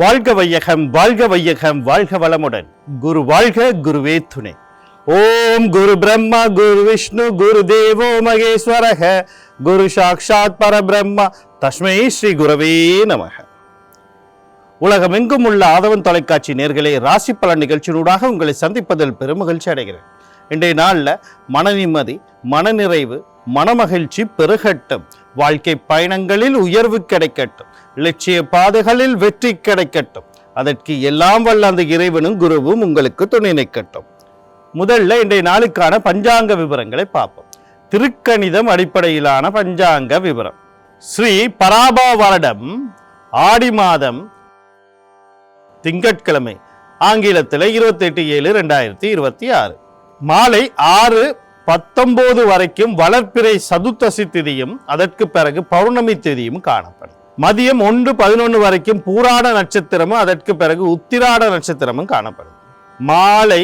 வாழ்க வையகம், வாழ்க வையகம், வாழ்க வளமுடன். குரு வாழ்க, குருவே துணை. ஓம் குரு பிரம்மா, குரு விஷ்ணு, குரு தேவோ மகேஸ்வரக, குரு சாக்ஷாத் பரபிரம்மா, தஸ்மை ஸ்ரீ குரவே நமக. உலகமெங்கும் உள்ள ஆதவன் தொலைக்காட்சி நேயர்களே, ராசி பலன் நிகழ்ச்சியூடாக உங்களை சந்திப்பதில் பெருமகிழ்ச்சி அடைகிறேன். இன்றைய நாளில் மன நிம்மதி, மனநிறைவு, மனமகிழ்ச்சி பெருகட்டும். வாழ்க்கை பயணங்களில் உயர்வு கிடைக்கட்டும். லட்சிய பாதைகளில் வெற்றி கிடைக்கட்டும். அதற்கு எல்லாம் வல்ல அந்த இறைவனும் குருவும் உங்களுக்கு துணை நிற்கட்டும். முதல்ல இன்றைய நாளுக்கான பஞ்சாங்க விவரங்களை பார்ப்போம். திருக்கணிதம் அடிப்படையிலான பஞ்சாங்க விவரம். ஸ்ரீ பராபா வருடம் ஆடி மாதம் திங்கட்கிழமை, ஆங்கிலத்தில் 28/7/2026 மாலை 6:19 வரைக்கும் வளர்ப்பிறை சதுர்த்தசி திதியும் அதற்கு பிறகு பௌர்ணமி திதியும் காணப்படும். மதியம் 1:11 வரைக்கும் பூராட நட்சத்திரமும் அதற்கு பிறகு உத்திராட நட்சத்திரமும் காணப்படும். மாலை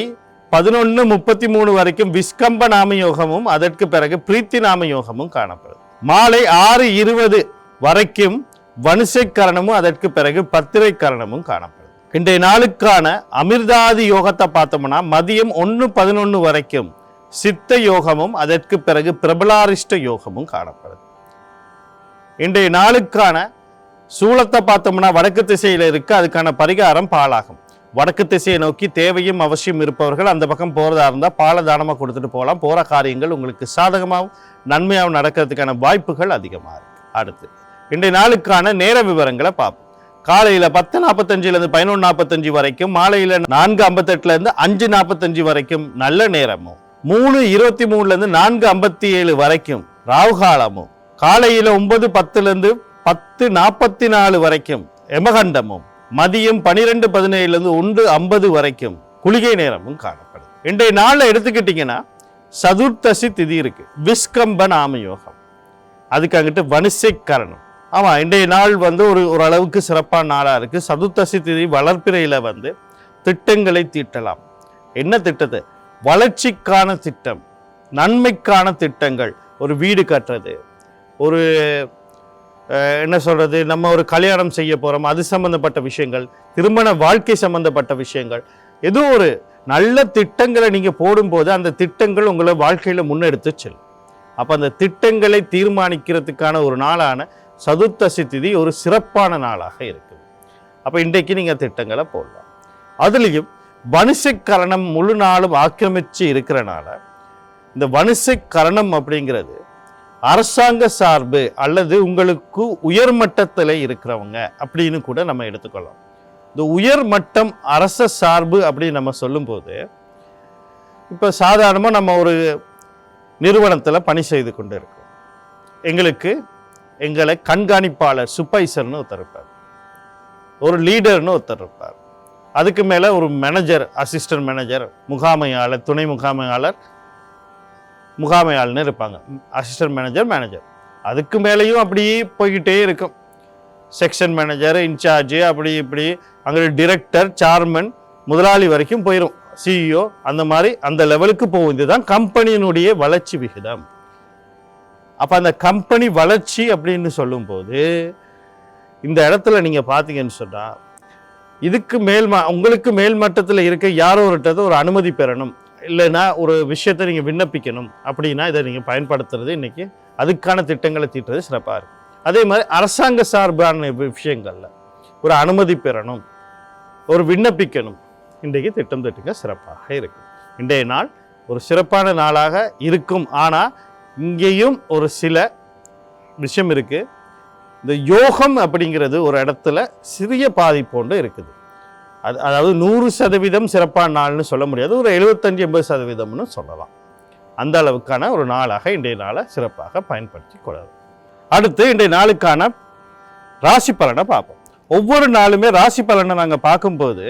11:33 வரைக்கும் விஸ்கம்ப நாம யோகமும் அதற்கு பிறகு பிரீத்தி நாம யோகமும் காணப்படும். மாலை 6:20 வரைக்கும் வனுசை கரணமும் அதற்கு பிறகு பத்திரை கரணமும் காணப்படும். இன்றைய நாளுக்கான அமிர்தாதி யோகத்தை பார்த்தோம்னா மதியம் 1:11 வரைக்கும் சித்த யோகமும் அதற்கு பிறகு பிரபலாரிஷ்ட யோகமும் காணப்படும். இன்றைய நாளுக்கான சூலத்தை பார்த்தோம்னா வடக்கு திசையில இருக்கு. அதுக்கான பரிகாரம் பாலாகும். வடக்கு திசையை நோக்கி தேவையும் அவசியம் இருப்பவர்கள் அந்த பக்கம் போறதா இருந்தால் பால தானமாக கொடுத்துட்டு போகலாம். போற காரியங்கள் உங்களுக்கு சாதகமாகவும் நன்மையாகவும் நடக்கிறதுக்கான வாய்ப்புகள் அதிகமாக இருக்கு. அடுத்து இன்றைய நாளுக்கான நேர விவரங்களை பார்ப்போம். காலையில் 10:45 11:45 வரைக்கும், மாலையில் 4:58 5:45 வரைக்கும் நல்ல நேரமும், 3:23 4:57 வரைக்கும் ராவுகாலமும், காலையில் 9:10 10:44 வரைக்கும் எமகண்டமும், மதியம் 12:17 1:50 வரைக்கும் குளிகை நேரமும் காணப்படும். இன்றைய நாளில் எடுத்துக்கிட்டீங்கன்னா சதுர்த்தசி திதி இருக்கு, விஸ்கம்ப நாம யோகம், அதுக்கு அங்கிட்டு வனுசை கரணம். ஆமா, இன்றைய நாள் ஓரளவுக்கு சிறப்பான நாளா இருக்கு. சதுர்த்தசி திதி வளர்ப்பிறையில திட்டங்களை தீட்டலாம். என்ன திட்டத்தை? வளர்ச்சிக்கான திட்டம், நன்மைக்கான திட்டங்கள், ஒரு வீடு கட்டுறது, ஒரு என்ன சொல்றது, நம்ம ஒரு கல்யாணம் செய்ய போறோம், அது சம்பந்தப்பட்ட விஷயங்கள், திருமண வாழ்க்கை சம்பந்தப்பட்ட விஷயங்கள், ஏதோ ஒரு நல்ல திட்டங்களை நீங்க போடும்போது அந்த திட்டங்கள் உங்களை வாழ்க்கையில முன்னெடுத்து செல்லும். அப்ப அந்த திட்டங்களை தீர்மானிக்கிறதுக்கான ஒரு நாளான சதுர்த்தசி திதி ஒரு சிறப்பான நாளாக இருக்குது. அப்ப இன்றைக்கு நீங்க திட்டங்களை போடலாம். அதுலேயும் வனுசை கரணம் முழு நாளும் ஆக்கிரமிச்சு இருக்கிறனால இந்த வனுசை கரணம் அப்படிங்கிறது அரசாங்க சார்பு அல்லது உங்களுக்கு உயர்மட்டத்தில் இருக்கிறவங்க அப்படின்னு கூட நம்ம எடுத்துக்கொள்ளலாம். இந்த உயர்மட்டம் அரச சார்பு அப்படின்னு நம்ம சொல்லும்போது, இப்போ சாதாரணமாக நம்ம ஒரு நிறுவனத்தில் பணி செய்து கொண்டு இருக்கோம். எங்களை கண்காணிப்பாளர் சூப்பர்வைசர்னு ஒருத்தர் இருப்பார், ஒரு லீடர்னு ஒருத்தர் இருப்பார், அதுக்கு மேலே ஒரு மேனேஜர், அசிஸ்டன்ட் மேனேஜர், முகாமையாளர், துணை முகாமையாளர், முகாமையாளர்னு இருப்பாங்க, அசிஸ்டன்ட் மேனேஜர், மேனேஜர். அதுக்கு மேலேயும் அப்படியே போய்கிட்டே இருக்கும். செக்ஷன் மேனேஜர், இன்சார்ஜ், அப்படி இப்படி அங்கே டிரெக்டர், சேர்மன், முதலாளி வரைக்கும் போயிடும், சிஇஓ, அந்த மாதிரி அந்த லெவலுக்கு போகும். இதுதான் கம்பெனியினுடைய வளர்ச்சி விகிதம். அப்போ அந்த கம்பெனி வளர்ச்சி அப்படின்னு சொல்லும்போது இந்த இடத்துல நீங்கள் பார்த்தீங்கன்னு சொன்னால் இதுக்கு உங்களுக்கு மேல் மட்டத்தில் இருக்க யாரோ ஒரு அனுமதி பெறணும், இல்லைன்னா ஒரு விஷயத்தை நீங்கள் விண்ணப்பிக்கணும் அப்படின்னா இதை நீங்கள் பயன்படுத்துறது இன்னைக்கு அதுக்கான திட்டங்களை தீட்டுறது சிறப்பாக இருக்கும். அதே மாதிரி அரசாங்க சார்பான விஷயங்களில் ஒரு அனுமதி பெறணும், ஒரு விண்ணப்பிக்கணும், இன்றைக்கு திட்டங்க சிறப்பாக இருக்கும். இன்றைய நாள் ஒரு சிறப்பான நாளாக இருக்கும். ஆனால் இங்கேயும் ஒரு சில விஷயம் இருக்கு. இந்த யோகம் அப்படிங்கிறது ஒரு இடத்துல சிறிய பாதிப்போண்டு இருக்குது. அதாவது 100% சிறப்பான நாள்னு சொல்ல முடியாது, ஒரு 75-80% சொல்லலாம். அந்த அளவுக்கான ஒரு நாளாக இன்றைய நாளை சிறப்பாக பயன்படுத்தி கொள்ளலாம். அடுத்து இன்றைய நாளுக்கான ராசி பலனை பார்ப்போம். ஒவ்வொரு நாளுமே ராசி பலனை நாங்கள் பார்க்கும்போது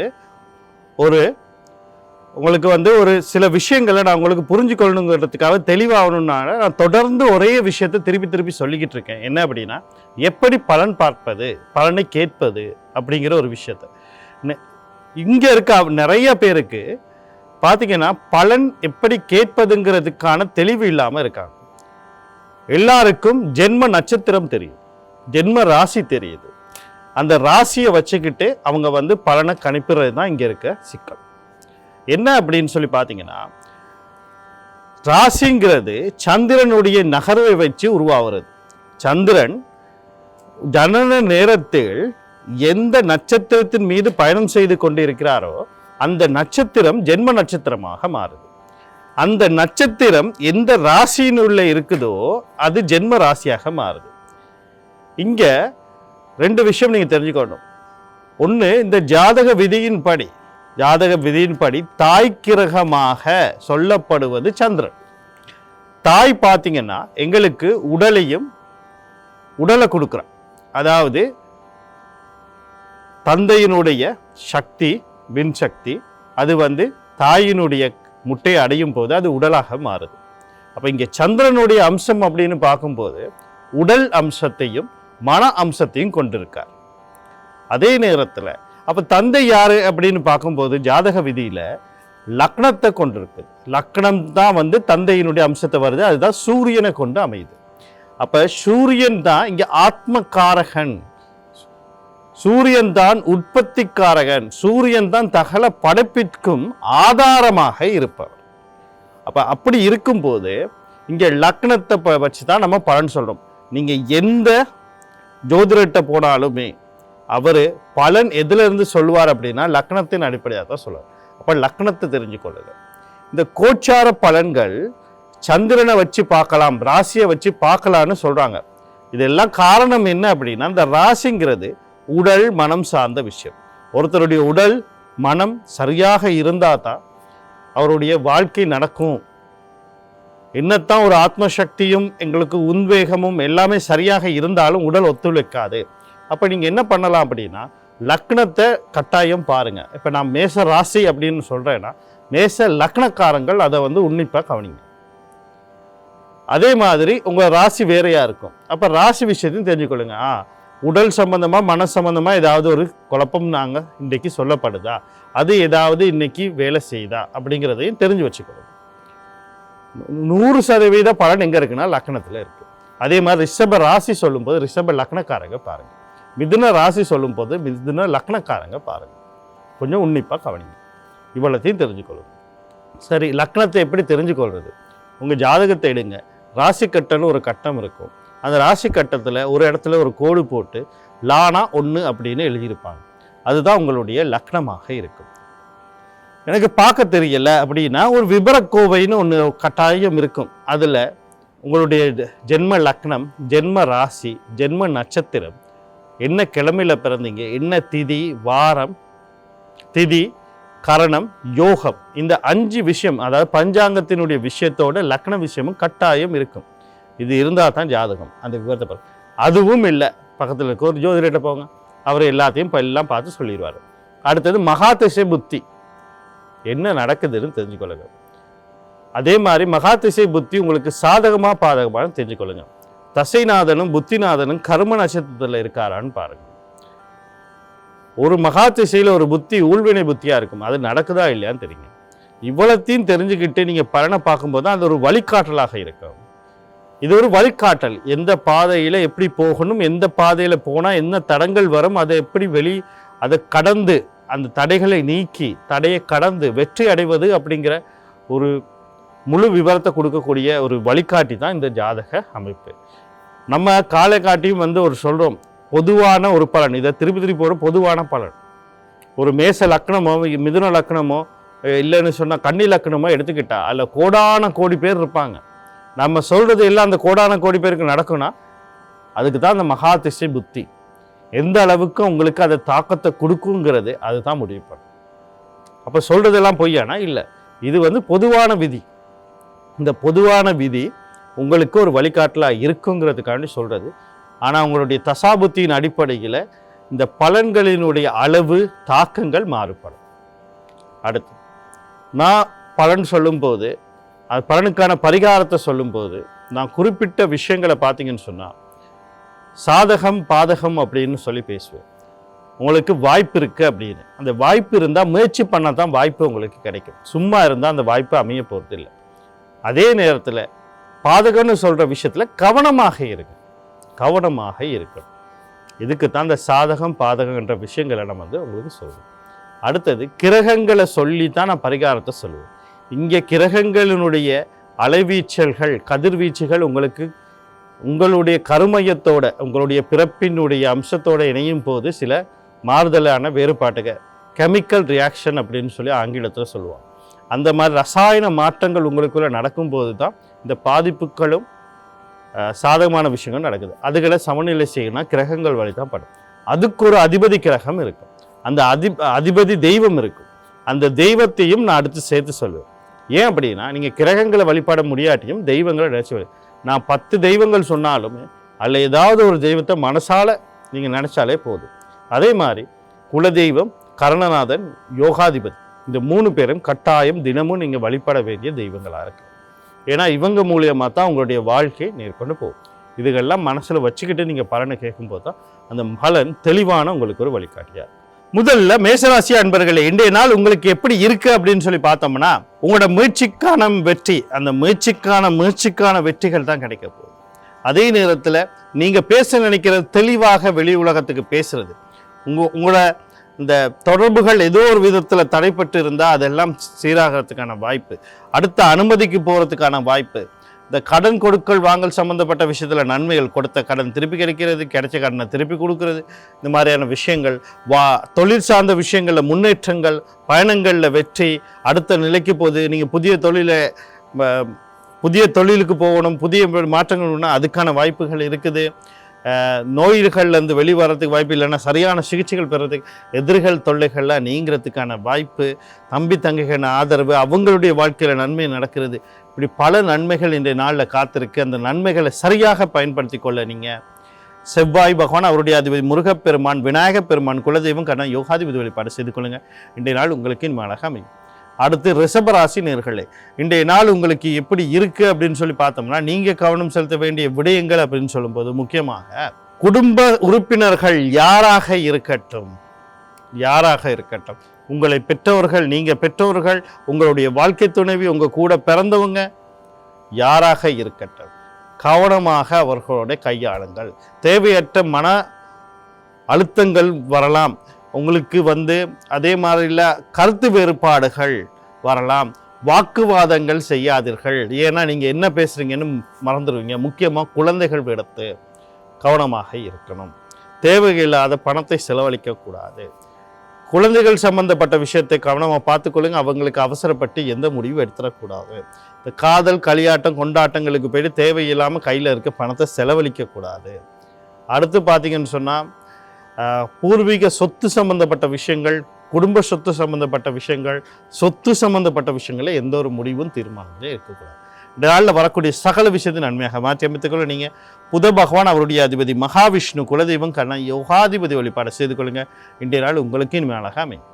உங்களுக்கு ஒரு சில விஷயங்களை நான் உங்களுக்கு புரிஞ்சுக்கொள்ளணுங்கிறதுக்காக தெளிவாகணும்னால நான் தொடர்ந்து ஒரே விஷயத்தை திருப்பி சொல்லிக்கிட்டு இருக்கேன். என்ன அப்படின்னா, எப்படி பலன் பார்ப்பது, பலனை கேட்பது அப்படிங்கிற ஒரு விஷயத்தை. இங்கே இருக்க நிறைய பேருக்கு பார்த்தீங்கன்னா பலன் எப்படி கேட்பதுங்கிறதுக்கான தெளிவு இல்லாமல் இருக்காங்க. எல்லாருக்கும் ஜென்ம நட்சத்திரம் தெரியும், ஜென்ம ராசி தெரியுது, அந்த ராசியை வச்சுக்கிட்டு அவங்க வந்து பலனை கணிப்புறது தான் இங்கே இருக்க சிக்கல். என்ன அப்படின்னு சொல்லி பார்த்தீங்கன்னா, ராசிங்கிறது சந்திரனுடைய நகர்வை வச்சு உருவாகிறது. சந்திரன் ஜனன நேரத்தில் எந்த நட்சத்திரத்தின் மீது பயணம் செய்து கொண்டு இருக்கிறாரோ அந்த நட்சத்திரம் ஜென்ம நட்சத்திரமாக மாறுது. அந்த நட்சத்திரம் எந்த ராசியினுள்ள இருக்குதோ அது ஜென்ம ராசியாக மாறுது. இங்க 2 விஷயம் நீங்க தெரிஞ்சுக்கணும். ஒன்று, இந்த ஜாதக விதியின்படி தாய் கிரகமாக சொல்லப்படுவது சந்திரன். தாய் பார்த்தீங்கன்னா எங்களுக்கு உடலை கொடுக்குறான். அதாவது தந்தையினுடைய சக்தி, விண் சக்தி, அது வந்து தாயினுடைய முட்டையை அடையும் போது அது உடலாக மாறுது. அப்போ இங்கே சந்திரனுடைய அம்சம் அப்படின்னு பார்க்கும்போது உடல் அம்சத்தையும் மன அம்சத்தையும் கொண்டிருக்கார். அதே நேரத்தில் அப்போ தந்தை யாரு அப்படின்னு பார்க்கும்போது ஜாதக விதியில லக்னத்தை கொண்டிருக்கு. லக்னம் தான் வந்து தந்தையினுடைய அம்சத்தை வருது. அதுதான் சூரியனை கொண்டு அமையுது. அப்ப சூரியன் தான் இங்க ஆத்மகாரகன், சூரியன் தான் உற்பத்திக்காரகன், சூரியன் தான் தகல படைப்பிற்கும் ஆதாரமாக இருப்பவர். அப்ப அப்படி இருக்கும்போது இங்க லக்னத்தை வச்சுதான் நம்ம பலன் சொல்றோம். நீங்க எந்த ஜோதிடத்தை போனாலுமே அவரு பலன் எதுல இருந்து சொல்லுவார் அப்படின்னா லக்னத்தின் அடிப்படையாக தான் சொல்லுவார். அப்ப லக்னத்தை தெரிஞ்சு கொள்ளுங்க. இந்த கோச்சார பலன்கள் சந்திரனை வச்சு பார்க்கலாம், ராசியை வச்சு பார்க்கலான்னு சொல்றாங்க. இதெல்லாம் காரணம் என்ன அப்படின்னா, இந்த ராசிங்கிறது உடல் மனம் சார்ந்த விஷயம். ஒருத்தருடைய உடல் மனம் சரியாக இருந்தா தான் அவருடைய வாழ்க்கை நடக்கும். என்னத்தான் ஒரு ஆத்மசக்தியும் எங்களுக்கு உத்வேகமும் எல்லாமே சரியாக இருந்தாலும் உடல் ஒத்துழைக்காது. அப்ப நீங்க என்ன பண்ணலாம் அப்படின்னா, லக்னத்தை கட்டாயம் பாருங்க. இப்ப நான் மேச ராசி அப்படின்னு சொல்றேன்னா மேச லக்னக்காரங்கள் அதை வந்து உன்னிப்பா கவனிங்க. அதே மாதிரி உங்க ராசி வேறையா இருக்கும். அப்ப ராசி விஷயத்தையும் தெரிஞ்சுக்கொள்ளுங்க. உடல் சம்பந்தமா மன சம்பந்தமா ஏதாவது ஒரு குழப்பம் நாங்க இன்னைக்கு சொல்லப்படுதா, அது ஏதாவது இன்னைக்கு வேலை செய்யுதா அப்படிங்கிறதையும் தெரிஞ்சு வச்சுக்கணும். 100% பலன் எங்க இருக்குன்னா லக்னத்துல இருக்கு. அதே மாதிரி ரிஷப ராசி சொல்லும் போது ரிஷப லக்னக்காரங்க பாருங்க, மிதுன ராசி சொல்லும் போது மிதுன லக்னக்காரங்க பாருங்க. கொஞ்சம் உன்னிப்பா கவனிங்க. இவ்வளத்தையும் தெரிஞ்சுக்கொள்ளுங்க. சரி, லக்னத்தை எப்படி தெரிஞ்சுக்கொள்றது? உங்க ஜாதகத்தை எடுங்க. ராசி கட்டம்னு ஒரு கட்டம் இருக்கும். அந்த ராசி கட்டத்தில் ஒரு இடத்துல ஒரு கோடு போட்டு லானா 1 அப்படின்னு எழுதியிருப்பாங்க. அதுதான் உங்களுடைய லக்னமாக இருக்கும். எனக்கு பார்க்க தெரியல அப்படின்னா ஒரு விபரக்கோவைன்னு ஒன்று கட்டாயம் இருக்கும். அதில் உங்களுடைய ஜென்ம லக்னம், ஜென்ம ராசி, ஜென்ம நட்சத்திரம், என்ன கிழமையில பிறந்தீங்க, என்ன திதி, வாரம், திதி, கரணம், யோகம், இந்த 5 விஷயம், அதாவது பஞ்சாங்கத்தினுடைய விஷயத்தோட லக்ன விஷயமும் கட்டாயம் இருக்கும். இது இருந்தால் தான் ஜாதகம். அந்த விவரத்தை பாருங்க. அதுவும் இல்லை, பக்கத்தில் இருக்க ஒரு ஜோதிடர்கிட்ட போங்க, அவர் எல்லாத்தையும் எல்லாம் பார்த்து சொல்லிடுவார். அடுத்தது மகாதிசை புத்தி, என்ன நடக்குதுன்னு தெரிஞ்சுக்கொள்ளுங்க. அதே மாதிரி மகாதிசை புத்தி உங்களுக்கு சாதகமா பாதகமான தெரிஞ்சுக்கொள்ளுங்க. தசைநாதனும் புத்திநாதனும் கர்ம நட்சத்திரத்தில் இருக்காரான்னு பாருங்க. ஒரு மகாதிசையில் ஒரு புத்தி ஊழ்வினை புத்தியா இருக்கும், அது நடக்குதா இல்லையான்னு தெரியுங்க. இவ்வளத்தையும் தெரிஞ்சுக்கிட்டு நீங்க பலனை பார்க்கும்போது தான் அது ஒரு வழிகாட்டலாக இருக்கும். இது ஒரு வழிகாட்டல். எந்த பாதையில எப்படி போகணும், எந்த பாதையில போனா என்ன தடங்கள் வரும், அதை எப்படி அதை கடந்து அந்த தடைகளை நீக்கி தடையை கடந்து வெற்றி அடைவது அப்படிங்கிற ஒரு முழு விவரத்தை கொடுக்கக்கூடிய ஒரு வழிகாட்டி தான் இந்த ஜாதக அமைப்பு. நம்ம காலை காட்டியும் வந்து ஒரு சொல்றோம், பொதுவான ஒரு பலன். இதை திருப்பி போகிற பொதுவான பலன். ஒரு மேச லக்னமோ மிதுன லக்னமோ இல்லைன்னு சொன்னால் கன்னி லக்னமோ எடுத்துக்கிட்டா அதில் கோடான கோடி பேர் இருப்பாங்க. நம்ம சொல்றது எல்லாம் அந்த கோடான கோடி பேருக்கு நடக்கும்னா அதுக்கு தான் அந்த மகாதிசை புத்தி எந்த அளவுக்கு உங்களுக்கு அதை தாக்கத்தை கொடுக்குங்கிறது அதுதான் முடிவு பண்ணும். அப்போ சொல்றதெல்லாம் பொய்யானா இல்லை, இது வந்து பொதுவான விதி. இந்த பொதுவான விதி உங்களுக்கு ஒரு வழிகாட்டலாக இருக்குங்கிறதுக்காண்டி சொல்றது. ஆனால் உங்களுடைய தசாபுத்தியின் அடிப்படையில் இந்த பலன்களினுடைய அளவு தாக்கங்கள் மாறுபடும். அடுத்து நான் பலன் சொல்லும்போது, அது பலனுக்கான பரிகாரத்தை சொல்லும்போது நான் குறிப்பிட்ட விஷயங்களை பார்த்தீங்கன்னு சொன்னால் சாதகம் பாதகம் அப்படின்னு சொல்லி பேசுவேன். உங்களுக்கு வாய்ப்பு இருக்குது அப்படின்னு, அந்த வாய்ப்பு இருந்தால் முயற்சி பண்ணால் தான் வாய்ப்பு உங்களுக்கு கிடைக்கும். சும்மா இருந்தால் அந்த வாய்ப்பு அமைய போகிறது இல்லை. அதே நேரத்தில் பாதகம்னு சொல்கிற விஷயத்தில் கவனமாக இருக்கணும். இதுக்கு தான் இந்த சாதகம் பாதகம் என்ற விஷயங்களை நம்ம உங்களுக்கு சொல்லுவோம். அடுத்தது கிரகங்களை சொல்லி தான் நான் பரிகாரத்தை சொல்லுவேன். இங்கே கிரகங்களினுடைய அலைவீச்சல்கள் கதிர்வீச்சுகள் உங்களுடைய கருமையத்தோட உங்களுடைய பிறப்பினுடைய அம்சத்தோடு இணையும் போது சில மாறுதலான வேறுபாட்டுகள் கெமிக்கல் ரியாக்ஷன் அப்படின்னு சொல்லி ஆங்கிலத்தில் சொல்லுவாங்க. அந்த மாதிரி ரசாயன மாற்றங்கள் உங்களுக்குள்ள நடக்கும்போது தான் இந்த பாதிப்புகளும் சாதகமான விஷயங்கள் நடக்குது. அதுகளை சமநிலை செய்யணும்னா கிரகங்கள் வழி தான் படும். அதுக்கு ஒரு அதிபதி கிரகம் இருக்கும், அந்த அதிபதி தெய்வம் இருக்கும். அந்த தெய்வத்தையும் நான் அடுத்து சேர்த்து சொல்லுவேன். ஏன் அப்படின்னா நீங்கள் கிரகங்களை வழிபாட முடியாட்டியும் தெய்வங்களை நினைச்சு நான் 10 தெய்வங்கள் சொன்னாலுமே அதில் ஏதாவது ஒரு தெய்வத்தை மனசால நீங்கள் நினைச்சாலே போதும். அதே மாதிரி குலதெய்வம், கரணநாதன், யோகாதிபதி இந்த 3 பேரும் கட்டாயம் தினமும் நீங்கள் வழிபட வேண்டிய தெய்வங்களாக இருக்கு. ஏன்னா இவங்க மூலியமாக தான் உங்களுடைய வாழ்க்கை நேர்கொண்டு போகும். இதுகள்லாம் மனசில் வச்சுக்கிட்டு நீங்கள் பலனை கேட்கும்போது தான் அந்த பலன் தெளிவான உங்களுக்கு ஒரு வழிகாட்டியார். முதல்ல மேசராசி அன்பர்களே, இன்றைய நாள் உங்களுக்கு எப்படி இருக்கு அப்படின்னு சொல்லி பார்த்தோம்னா உங்களோட முயற்சிக்கான வெற்றி, அந்த முயற்சிக்கான வெற்றிகள் தான் கிடைக்க போகுது. அதே நேரத்தில் நீங்கள் பேச நினைக்கிறது தெளிவாக வெளி உலகத்துக்கு பேசுறது, உங்களோட இந்த தொடர்புகள் ஏதோ ஒரு விதத்தில் தடைப்பட்டு இருந்தால் அதெல்லாம் சீராகிறதுக்கான வாய்ப்பு, அடுத்த அனுமதிக்கு போகிறதுக்கான வாய்ப்பு, இந்த கடன் கொடுக்கல் வாங்கல் சம்மந்தப்பட்ட விஷயத்தில் நன்மைகள், கொடுத்த கடன் திருப்பி கிடைக்கிறது, கிடைச்ச கடனை திருப்பி கொடுக்கறது, இந்த மாதிரியான விஷயங்கள், தொழில் சார்ந்த விஷயங்களில் முன்னேற்றங்கள், பயணங்களில் வெற்றி, அடுத்த நிலைக்கு போகுது. நீங்கள் புதிய தொழிலுக்கு போகணும், புதிய மாற்றங்கள் அதுக்கான வாய்ப்புகள் இருக்குது. நோய்கள்லேருந்து வெளிவரத்துக்கு வாய்ப்பு, இல்லைன்னா சரியான சிகிச்சைகள் பெறதுக்கு, எதிர்கள் தொல்லைகள்லாம் நீங்கிறதுக்கான வாய்ப்பு, தம்பி தங்கைகள் ஆதரவு, அவங்களுடைய வாழ்க்கையில் நன்மை நடக்கிறது. இப்படி பல நன்மைகள் இன்றைய நாளில் காத்திருக்கு. அந்த நன்மைகளை சரியாக பயன்படுத்தி கொள்ள நீங்கள் செவ்வாய் பகவான், அவருடைய அதிபதி முருகப்பெருமான், விநாயகப் பெருமான், குலதெய்வம் கண்ணா யோகாதிபதி வழிபாடு செய்து கொள்ளுங்கள். இன்றைய நாள் உங்களுக்கு இனிமே அழகாக அமையும். அடுத்து ரிஷபராசி நேர்களே, இன்றைய நாள் உங்களுக்கு எப்படி இருக்கு அப்படின்னு சொல்லி பார்த்தோம்னா நீங்கள் கவனம் செலுத்த வேண்டிய விடயங்கள் அப்படின்னு சொல்லும்போது முக்கியமாக குடும்ப உறுப்பினர்கள் யாராக இருக்கட்டும், உங்களை பெற்றவர்கள், நீங்கள் பெற்றவர்கள், உங்களுடைய வாழ்க்கை துணைவி, உங்கள் கூட பிறந்தவங்க யாராக இருக்கட்டும், கவனமாக அவர்களோட கையாளுங்கள். தேவையற்ற மன அழுத்தங்கள் வரலாம் உங்களுக்கு, அதே மாதிரில கருத்து வேறுபாடுகள் வரலாம், வாக்குவாதங்கள் செய்யாதீர்கள். ஏன்னா நீங்கள் என்ன பேசுகிறீங்கன்னு மறந்துடுவீங்க. முக்கியமாக குழந்தைகள் விடத்து கவனமாக இருக்கணும். தேவையில்லாத பணத்தை செலவழிக்கக்கூடாது. குழந்தைகள் சம்பந்தப்பட்ட விஷயத்தை கவனமாக பார்த்துக்கொள்ளுங்க. அவங்களுக்கு அவசரப்பட்டு எந்த முடிவும் எடுத்துடக்கூடாது. இந்த காதல் களியாட்டம் கொண்டாட்டங்களுக்கு போய்ட்டு தேவையில்லாமல் கையில் இருக்க பணத்தை செலவழிக்கக்கூடாது. அடுத்து பார்த்தீங்கன்னு சொன்னால் பூர்வீக சொத்து சம்பந்தப்பட்ட விஷயங்கள், குடும்ப சொத்து சம்பந்தப்பட்ட விஷயங்கள், சொத்து சம்பந்தப்பட்ட விஷயங்களில் எந்த ஒரு முடிவும் தீர்மானமே இருக்கக்கூடாது. இந்த நாளில் வரக்கூடிய சகல விஷயத்தை நன்மையாக மாற்றி அமைத்துக்கொள்ள நீங்கள் புத பகவான், அவருடைய அதிபதி மகாவிஷ்ணு, குலதெய்வம் கண்ணா யோகாதிபதி வழிபாடு செய்து கொள்ளுங்கள். இன்றைய நாள் உங்களுக்கு இனிமே அழகாக அமையும்.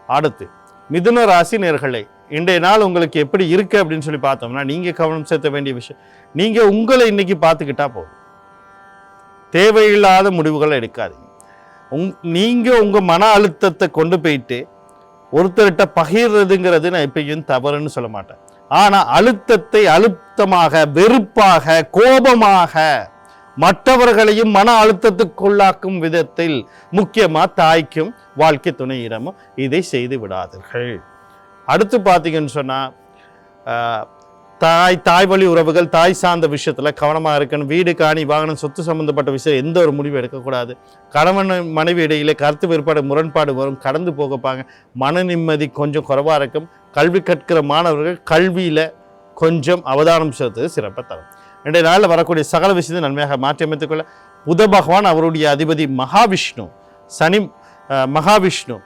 அடுத்து மிதுன ராசி நேர்களே, இன்றைய நாள் உங்களுக்கு எப்படி இருக்கு அப்படின்னு சொல்லி பார்த்தோம்னா நீங்கள் கவனம் செலுத்த வேண்டிய விஷயம், நீங்கள் உங்களை இன்னைக்கு பார்த்துக்கிட்டா போதும். தேவையில்லாத முடிவுகளை எடுக்காதீங்க. நீங்கள் உங்கள் மன அழுத்தத்தை கொண்டு போயிட்டு ஒருத்தர்கிட்ட பகிர்றதுங்கிறது நான் எப்பயும் தவறுன்னு சொல்ல மாட்டேன். ஆனால் அழுத்தத்தை அழுத்தமாக, வெறுப்பாக, கோபமாக மற்றவர்களையும் மன அழுத்தத்துக்குள்ளாக்கும் விதத்தில், முக்கியமாக தாய்க்கும் வாழ்க்கை துணையிடமும் இதை செய்து விடாதீர்கள். அடுத்து பார்த்தீங்கன்னு சொன்னால் தாய் வழி உறவுகள், தாய் சார்ந்த விஷயத்தில் கவனமாக இருக்கணும். வீடு, காணி, வாகனம், சொத்து சம்மந்தப்பட்ட விஷயம் எந்த ஒரு முடிவு எடுக்கக்கூடாது. கணவன் மனைவி இடையிலே கருத்து வேறுபாடு, முரண்பாடு வரும், கடந்து போகப்பாங்க. மன நிம்மதி கொஞ்சம் குறைவாக இருக்கும். கல்வி கற்கிற மாணவர்கள் கல்வியில் கொஞ்சம் அவதானம் செலுத்துவது சிறப்பாக தரும். இன்றைய நாளில் வரக்கூடிய சகல விஷயத்தை நன்மையாக மாற்றி அமைத்துக்கொள்ள புத பகவான், அவருடைய அதிபதி மகாவிஷ்ணு, மகாவிஷ்ணு,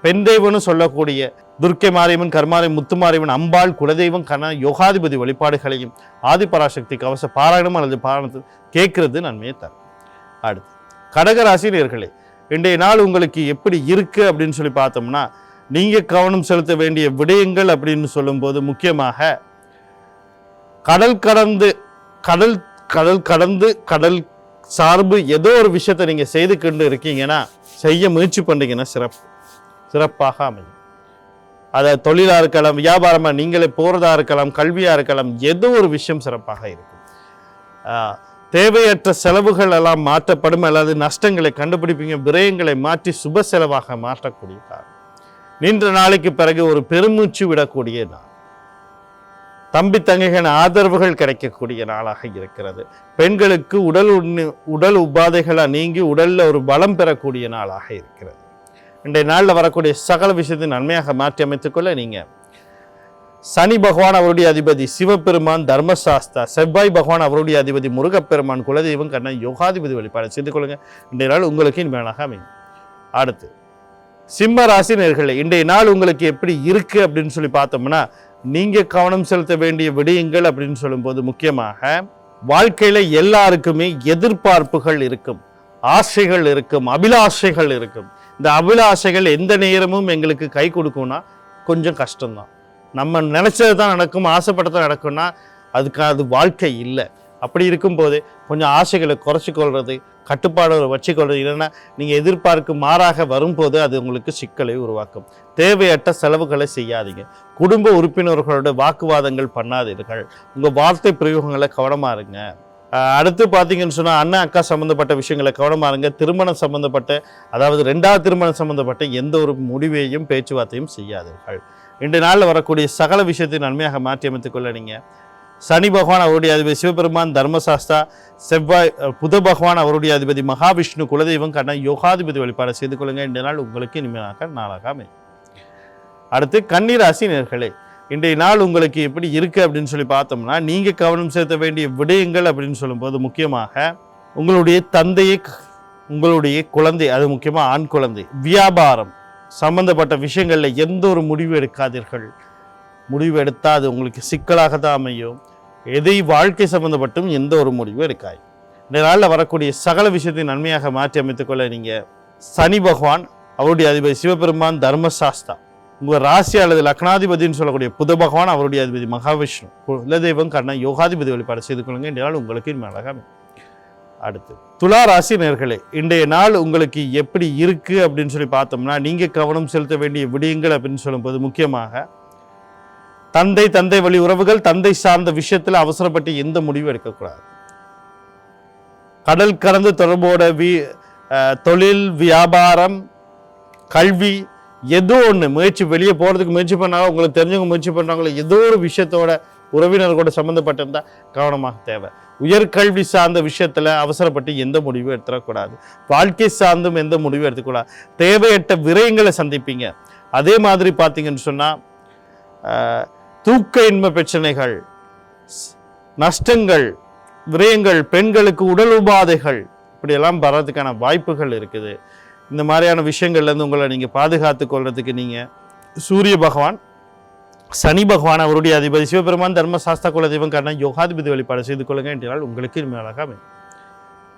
பெண் தெய்வம்னு சொல்லக்கூடிய துர்க்கை மாரியம்மன், கர்மாரி, முத்துமாரியம்மன், அம்பாள், குலதெய்வம் கண்ணா யோகாதிபதி வழிபாடுகளையும் ஆதிபராசக்தி கவச பாராயணம் அல்லது பாராயணத்தை கேட்கறது நன்மையை தரும். அடுத்து கடகராசி நேர்களே, இன்றைய நாள் உங்களுக்கு எப்படி இருக்கு அப்படின்னு சொல்லி பார்த்தோம்னா நீங்கள் கவனம் செலுத்த வேண்டிய விடயங்கள் அப்படின்னு சொல்லும்போது முக்கியமாக கடல் சார்பு ஏதோ ஒரு விஷயத்தை நீங்கள் செய்து கொண்டு இருக்கீங்கன்னா, செய்ய முயற்சி பண்ணுறீங்கன்னா சிறப்பாக அமையும். அதை தொழிலாக இருக்கலாம், வியாபாரமாக நீங்களே போகிறதா இருக்கலாம், கல்வியாக இருக்கலாம், ஏதோ ஒரு விஷயம் சிறப்பாக இருக்கும். தேவையற்ற செலவுகள் எல்லாம் மாற்றப்படும், அல்லது நஷ்டங்களை கண்டுபிடிப்பீங்க, விரயங்களை மாற்றி சுப செலவாக மாற்றக்கூடிய காலம். நீண்ட நாளைக்கு பிறகு ஒரு பெருமூச்சு விடக்கூடிய நாள். தம்பி தங்கைகள் ஆதரவுகள் கிடைக்கக்கூடிய நாளாக இருக்கிறது. பெண்களுக்கு உடல் உபாதைகளை நீங்கி உடல்ல ஒரு பலம் பெறக்கூடிய நாளாக இருக்கிறது. இன்றைய நாளில் வரக்கூடிய சகல விஷயத்தை நன்மையாக மாற்றி அமைத்துக் கொள்ள நீங்க சனி பகவான் அவருடைய அதிபதி சிவபெருமான் தர்மசாஸ்தா, செவ்வாய் பகவான் அவருடைய அதிபதி முருகப்பெருமான், குலதெய்வம் கண்ணன் யோகாதிபதி வழிபாடு செய்து கொள்ளுங்க. இன்றைய நாள் உங்களுக்கு இனிமையாக அமையும். அடுத்து சிம்ம ராசி நேயர்களே, இன்றைய நாள் உங்களுக்கு எப்படி இருக்கு அப்படின்னு சொல்லி பார்த்தோம்னா, நீங்க கவனம் செலுத்த வேண்டிய விடயங்கள் அப்படின்னு சொல்லும்போது முக்கியமாக வாழ்க்கையில எல்லாருக்குமே எதிர்பார்ப்புகள் இருக்கும், ஆசைகள் இருக்கும், அபிலாஷைகள் இருக்கும். இந்த அபிலாஷைகள் எந்த நேரமும் எங்களுக்கு கை கொடுக்கும்னா கொஞ்சம் கஷ்டம்தான். நம்ம நினைச்சது தான் நடக்கும், ஆசைப்பட்டதான் நடக்கும்னா அது வாழ்க்கை இல்லை. அப்படி இருக்கும்போது கொஞ்சம் ஆசைகளை குறைச்சி கொள்வது, கட்டுப்பாடு வச்சுக்கொள்வது, இல்லைன்னா நீங்கள் எதிர்பார்க்கும் மாறாக வரும்போது அது உங்களுக்கு சிக்கலை உருவாக்கும். தேவையற்ற செலவுகளை செய்யாதீங்க. குடும்ப உறுப்பினர்களோட வாக்குவாதங்கள் பண்ணாதீர்கள். உங்கள் வார்த்தை பிரயோகங்களை கவனமாக இருங்க. அடுத்து பார்த்தீங்கன்னு சொன்னால் அண்ணன் அக்கா சம்மந்தப்பட்ட விஷயங்களை கவனமாக இருங்க. திருமணம் சம்மந்தப்பட்ட, அதாவது 2வது திருமணம் சம்மந்தப்பட்ட எந்த ஒரு முடிவையும் பேச்சுவார்த்தையும் செய்யாதீர்கள். இன்றைய நாளில் வரக்கூடிய சகல விஷயத்தை நன்மையாக மாற்றி அமைத்துக் கொள்ள நீங்கள் சனி பகவான் அவருடைய அதிபதி சிவபெருமான் தர்மசாஸ்தா, செவ்வாய் புத பகவான் அவருடைய அதிபதி மகாவிஷ்ணு, குலதெய்வம் கண்ணன் யோகாதிபதி வழிபாடு செய்து கொள்ளுங்க. இன்றைய நாள் உங்களுக்கு இனிமையாக நாளாக அமையும். அடுத்து கன்னிராசி நேயர்களே, இன்றைய நாள் உங்களுக்கு எப்படி இருக்கு அப்படின்னு சொல்லி பார்த்தோம்னா, நீங்க கவனம் செலுத்த வேண்டிய விடயங்கள் அப்படின்னு சொல்லும்போது முக்கியமாக உங்களுடைய தந்தையை, உங்களுடைய குழந்தை, அது முக்கியமாக ஆண் குழந்தை, வியாபாரம் சம்பந்தப்பட்ட விஷயங்கள்ல எந்த ஒரு முடிவு எடுக்காதீர்கள். முடிவு எடுத்தால் அது உங்களுக்கு சிக்கலாக தான் அமையும். எதை வாழ்க்கை சம்பந்தப்பட்டும் எந்த ஒரு முடிவும் எடுக்காது. இந்த நாளில் வரக்கூடிய சகல விஷயத்தை நன்மையாக மாற்றி அமைத்துக் கொள்ள நீங்கள் சனி பகவான் அவருடைய அதிபதி சிவபெருமான் தர்மசாஸ்தா, உங்கள் ராசி அல்லது லக்னாதிபதினு சொல்லக்கூடிய புத பகவான் அவருடைய அதிபதி மகாவிஷ்ணு, குலதெய்வம் கண்ணன் யோகாதிபதி வழிபாடு செய்து கொள்ளுங்க. இந்த நாள் உங்களுக்கு இனிமையாக அமையும். அடுத்து துலா ராசி நேயர்களே, இன்றைய நாள் உங்களுக்கு எப்படி இருக்கு அப்படின்னு சொல்லி பார்த்தோம்னா, நீங்க கவனம் செலுத்த வேண்டிய விடயங்கள் அப்படின்னு சொல்லும்போது முக்கியமாக தந்தை வழி உறவுகள், தந்தை சார்ந்த விஷயத்துல அவசரப்பட்டு எந்த முடிவும் எடுக்கக்கூடாது. கடல் கடந்த தொடர்போட தொழில், வியாபாரம், கல்வி, ஏதோ ஒன்று முயற்சி, வெளியே போறதுக்கு முயற்சி பண்ணாலும், உங்களுக்கு தெரிஞ்சவங்க முயற்சி பண்றாங்களோ, ஏதோ ஒரு விஷயத்தோட உறவினர்களோட சம்மந்தப்பட்டிருந்தா கவனமாக தேவை. உயர்கல்வி சார்ந்த விஷயத்துல அவசரப்பட்டு எந்த முடிவும் எடுத்துடக்கூடாது. வாழ்க்கை சார்ந்தும் எந்த முடிவும் எடுத்துக்கூடாது. தேவையற்ற விரயங்களை சந்திப்பீங்க. அதே மாதிரி பார்த்தீங்கன்னு சொன்னா தூக்க இன்மை பிரச்சனைகள், நஷ்டங்கள், விரயங்கள், பெண்களுக்கு உடல் உபாதைகள், இப்படியெல்லாம் வர்றதுக்கான வாய்ப்புகள் இருக்குது. இந்த மாதிரியான விஷயங்கள்லேருந்து உங்களை நீங்கள் பாதுகாத்து கொள்றதுக்கு நீங்கள் சூரிய பகவான், சனி பகவான் அவருடைய அதிபதி சிவபெருமான் தர்மசாஸ்தா, குலதெய்வம் கண்ணன் யோகாதிபதி வழிபாடு செய்து கொள்ளுங்க. இன்றைய நாள் உங்களுக்கு இனிமையாக அமையும்.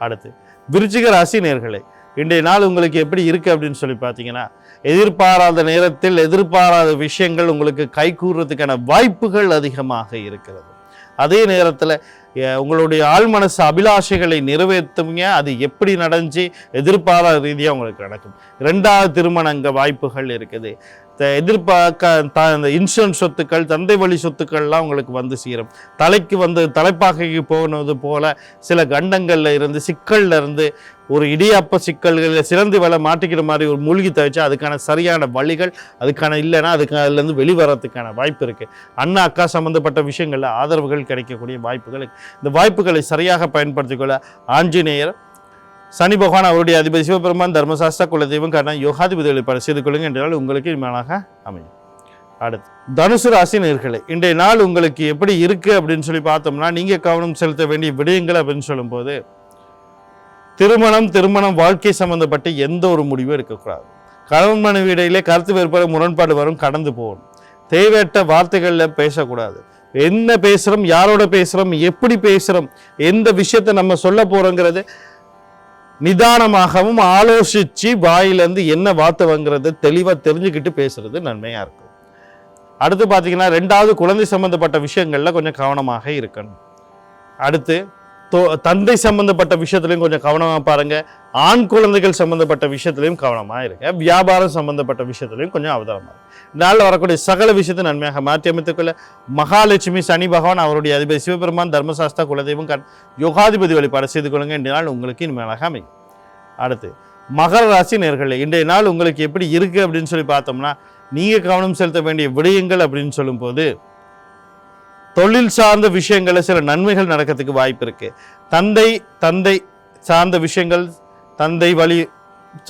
அடுத்து விருச்சிக ராசி நேயர்களே, இன்றைய நாள் உங்களுக்கு எப்படி இருக்கு அப்படின்னு சொல்லி பார்த்தீங்கன்னா, எதிர்பாராத நேரத்தில் எதிர்பாராத விஷயங்கள் உங்களுக்கு கைகூறுறதுக்கான வாய்ப்புகள் அதிகமாக இருக்கிறது. அதே நேரத்தில் உங்களுடைய ஆழ்மனசு அபிலாஷைகளை நிறைவேற்றுங்க. அது எப்படி நடந்துச்சு, எதிர்பாராத ரீதியாக உங்களுக்கு நடக்கும். 2வது திருமணங்க வாய்ப்புகள் இருக்குது. எதிர்பார்க்க இன்சூரன்ஸ் சொத்துக்கள், தந்தை வழி சொத்துக்கள்லாம் உங்களுக்கு வந்து சேரும். தலைப்பாகைக்கு போனது போல சில கண்டங்கள்ல இருந்து, சிக்கல்ல இருந்து, ஒரு இடியாப்ப சிக்கல்களில் சிறந்து வேலை மாட்டிக்கிற மாதிரி ஒரு மூழ்கி தவிச்சா அதுக்கான சரியான வழிகள், அதுக்கான இல்லைன்னா அதுலேருந்து வெளிவரத்துக்கான வாய்ப்பு இருக்குது. அண்ணா அக்கா சம்மந்தப்பட்ட விஷயங்களில் ஆதரவுகள் கிடைக்கக்கூடிய வாய்ப்புகள். இந்த வாய்ப்புகளை சரியாக பயன்படுத்திக்கொள்ள ஆஞ்சநேயர், சனி பகவான் அவருடைய அதிபதி சிவபெருமான் தர்மசாஸ்தா, குலதெய்வம் கண்ணன் யோகாதிபதி வழிபாடு செய்து கொள்ளுங்க. என்றால் உங்களுக்கு இனிமையாக அமையும். அடுத்து தனுசு ராசி நேயர்களே, இன்றைய நாள் உங்களுக்கு எப்படி இருக்கு அப்படின்னு சொல்லி பார்த்தோம்னா, நீங்க கவனம் செலுத்த வேண்டிய விடயங்கள் அப்படின்னு சொல்லும்போது, திருமணம் வாழ்க்கை சம்பந்தப்பட்ட எந்த ஒரு முடிவும் எடுக்கக்கூடாது. கணவன் மனைவி இடையிலே கருத்து வேறுபாடு, முரண்பாடு வரும், கடந்து போகணும். தேவையற்ற வார்த்தைகளில் பேசக்கூடாது. என்ன பேசுகிறோம், யாரோட பேசுகிறோம், எப்படி பேசுகிறோம், எந்த விஷயத்தை நம்ம சொல்ல போகிறோங்கிறது நிதானமாகவும் ஆலோசித்து வாயிலேருந்து என்ன வார்த்தை வாங்கிறத தெளிவாக தெரிஞ்சுக்கிட்டு பேசுறது நன்மையாக இருக்கும். அடுத்து பார்த்தீங்கன்னா 2வது குழந்தை சம்பந்தப்பட்ட விஷயங்களில் கொஞ்சம் கவனமாக இருக்கணும். அடுத்து தந்தை சம்பந்தப்பட்ட விஷயத்திலையும் கொஞ்சம் கவனமாக பாருங்க. ஆண் குழந்தைகள் சம்பந்தப்பட்ட விஷயத்திலையும் கவனமாக இருங்க. வியாபாரம் சம்பந்தப்பட்ட விஷயத்திலையும் கொஞ்சம் அவதானமாக நாளில் வரக்கூடிய சகல விஷயத்தை நன்மையாக மாற்றி அமைத்துக்கொள்ள மகாலட்சுமி சனி பகவான் அவருடைய அதிபதி சிவபெருமான் தர்மசாஸ்திரா குலதெய்வம் யோகாதிபதி வழிபாடு செய்து கொள்ளுங்க. இன்றைய நாள் உங்களுக்கு இனிமேலாக அமையும். அடுத்து மகர ராசி நேயர்களே, இன்றைய நாள் உங்களுக்கு எப்படி இருக்கு அப்படின்னு சொல்லி பார்த்தோம்னா, நீங்க கவனம் செலுத்த வேண்டிய விடயங்கள் அப்படின்னு சொல்லும்போது, தொழில் சார்ந்த விஷயங்களில் சில நன்மைகள் நடக்கிறதுக்கு வாய்ப்பு இருக்கு. தந்தை சார்ந்த விஷயங்கள், தந்தை வழி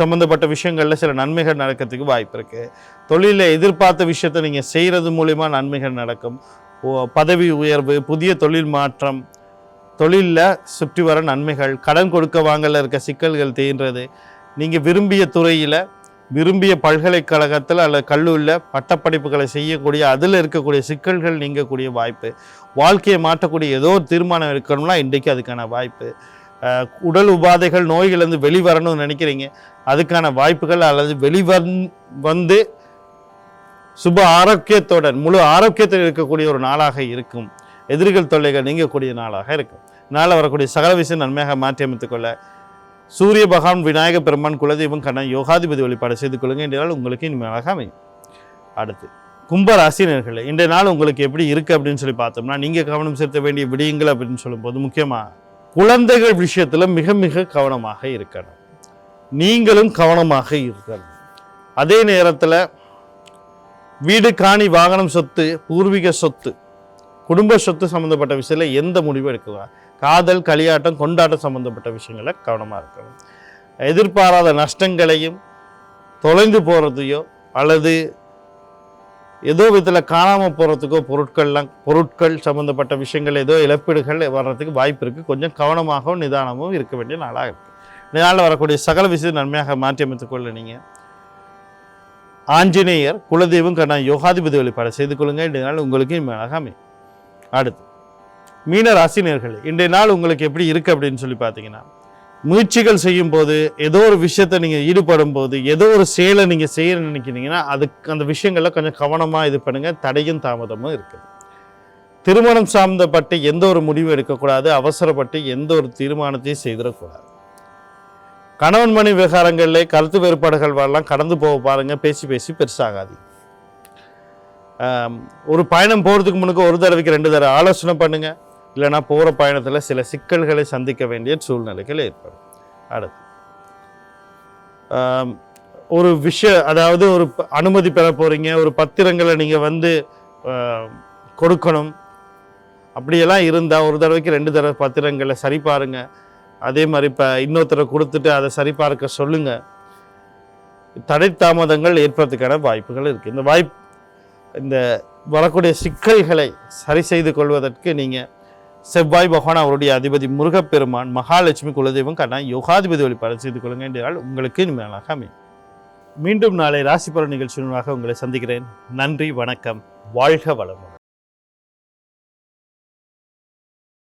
சம்பந்தப்பட்ட விஷயங்கள்ல சில நன்மைகள் நடக்கிறதுக்கு வாய்ப்பு இருக்கு. தொழிலில் எதிர்பார்த்த விஷயத்தை நீங்க செய்யறது மூலியமா நன்மைகள் நடக்கும். பதவி உயர்வு, புதிய தொழில் மாற்றம், தொழிலில் சுற்றி வர நன்மைகள், கடன் கொடுக்க வாங்கல இருக்க சிக்கல்கள் தீர்றது, நீங்க விரும்பிய துறையில விரும்பிய பல்கலைக்கழகத்தில் அல்லது கல்லூரியில் பட்டப்படிப்புகளை செய்யக்கூடிய அதில் இருக்கக்கூடிய சிக்கல்கள் நீங்கக்கூடிய வாய்ப்பு, வாழ்க்கையை மாற்றக்கூடிய ஏதோ ஒரு தீர்மானம் இருக்கணும்னா இன்றைக்கு அதுக்கான வாய்ப்பு. உடல் உபாதைகள் நோய்களிலிருந்து வெளிவரணும்னு நினைக்கிறீங்க, அதுக்கான வாய்ப்புகள் அல்லது வந்து சுப ஆரோக்கியத்துடன் முழு ஆரோக்கியத்தில் இருக்கக்கூடிய ஒரு நாளாக இருக்கும். எதிரிகள் தொல்லைகள் நீங்கக்கூடிய நாளாக இருக்கும். நாளில் வரக்கூடிய சகல விஷயம் நன்மையாக மாற்றி அமைத்துக்கொள்ள சூரிய பகவான் விநாயக பெருமான் குலதெய்வம் கண்ணன் யோகாதிபதி வழிபாடு செய்து கொள்ளுங்க. இன்றைய நாள் உங்களுக்கு இனிமேலாக அமையும். அடுத்து கும்பராசி நேயர்களே, இன்றைய நாள் உங்களுக்கு எப்படி இருக்கு அப்படின்னு சொல்லி பார்த்தோம்னா, நீங்க கவனம் செலுத்த வேண்டிய விடயங்கள் அப்படின்னு சொல்லும்போது முக்கியமா குழந்தைகள் விஷயத்துல மிக மிக கவனமாக இருக்கணும். நீங்களும் கவனமாக இருக்கணும். அதே நேரத்தில் வீடு காணி வாகனம் சொத்து பூர்வீக சொத்து குடும்ப சொத்து சம்பந்தப்பட்ட விஷயத்தில் எந்த முடிவும் எடுக்கலாம். காதல் களியாட்டம் கொண்டாட்டம் சம்பந்தப்பட்ட விஷயங்களை கவனமாக இருக்கணும். எதிர்பாராத நஷ்டங்களையும் தொலைந்து போகிறதையோ அல்லது ஏதோ விதத்தில் காணாமல் போகிறதுக்கோ பொருட்கள் சம்மந்தப்பட்ட விஷயங்கள் ஏதோ இழப்பீடுகள் வர்றதுக்கு வாய்ப்பு இருக்குது. கொஞ்சம் கவனமாகவும் நிதானமும் இருக்க வேண்டிய நாளாக இருக்குது. இந்த நாளில் வரக்கூடிய சகல விஷயம் நன்மையாக மாற்றி அமைத்துக்கொள்ள நீங்கள் ஆஞ்சநேயர் குலதெய்வம் கண்ணா யோகாதிபதி வழிபாடு செய்து கொள்ளுங்க. இன்றைய நாள் உங்களுக்கு இனிமேலாக அமையும். அடுத்து மீன ராசி நேயர்களே, இன்றைய நாள் உங்களுக்கு எப்படி இருக்கு அப்படின்னு சொல்லி பார்த்தீங்கன்னா, முயற்சிகள் செய்யும் போது ஏதோ ஒரு விஷயத்தை நீங்கள் ஈடுபடும் போது ஏதோ ஒரு செயலை நீங்கள் செய்ய நினைக்கிறீங்கன்னா அதுக்கு அந்த விஷயங்கள்ல கொஞ்சம் கவனமாக இது பண்ணுங்க. தடையும் தாமதமும் இருக்குது. திருமணம் சார்ந்தப்பட்டு எந்த ஒரு முடிவும் எடுக்கக்கூடாது. அவசரப்பட்டு எந்த ஒரு தீர்மானத்தையும் செய்திடக்கூடாது. கணவன் மணி விவகாரங்களில் கருத்து வேறுபாடுகள் வரலாம், கடந்து போக பாருங்க. பேசி பெருசாகாது. ஒரு பயணம் போகிறதுக்கு முன்னுக்கு ஒரு தடவைக்கு 2 தடவை ஆலோசனை பண்ணுங்க. இல்லைனா போகிற பயணத்தில் சில சிக்கல்களை சந்திக்க வேண்டிய சூழ்நிலைகள் ஏற்படும். அடுத்து ஒரு அதாவது ஒரு அனுமதி பெற போகிறீங்க, ஒரு பத்திரங்களை நீங்கள் கொடுக்கணும். அப்படியெல்லாம் இருந்தால் ஒரு தடவைக்கு 2 தடவை பத்திரங்களை சரி பாருங்க. அதே மாதிரி இப்போ இன்னொருத்தரை கொடுத்துட்டு அதை சரிபார்க்க சொல்லுங்க. தடை தாமதங்கள் ஏற்படுறதுக்கான வாய்ப்புகள் இருக்குது. இந்த வரக்கூடிய சிக்கல்களை சரி செய்து கொள்வதற்கு நீங்கள் செவ்வாய் பகவான் அவருடைய அதிபதி முருகப்பெருமான் மகாலட்சுமி குலதெய்வம் கண்ணா யோகாதிபதி வழிபாடு செய்து கொள்ளுங்க. என்றால் உங்களுக்கு இனிமேலாக அமையும். மீண்டும் நாளை ராசி பலன் நிகழ்ச்சியாக உங்களை சந்திக்கிறேன். நன்றி, வணக்கம், வாழ்க வளமுடன்.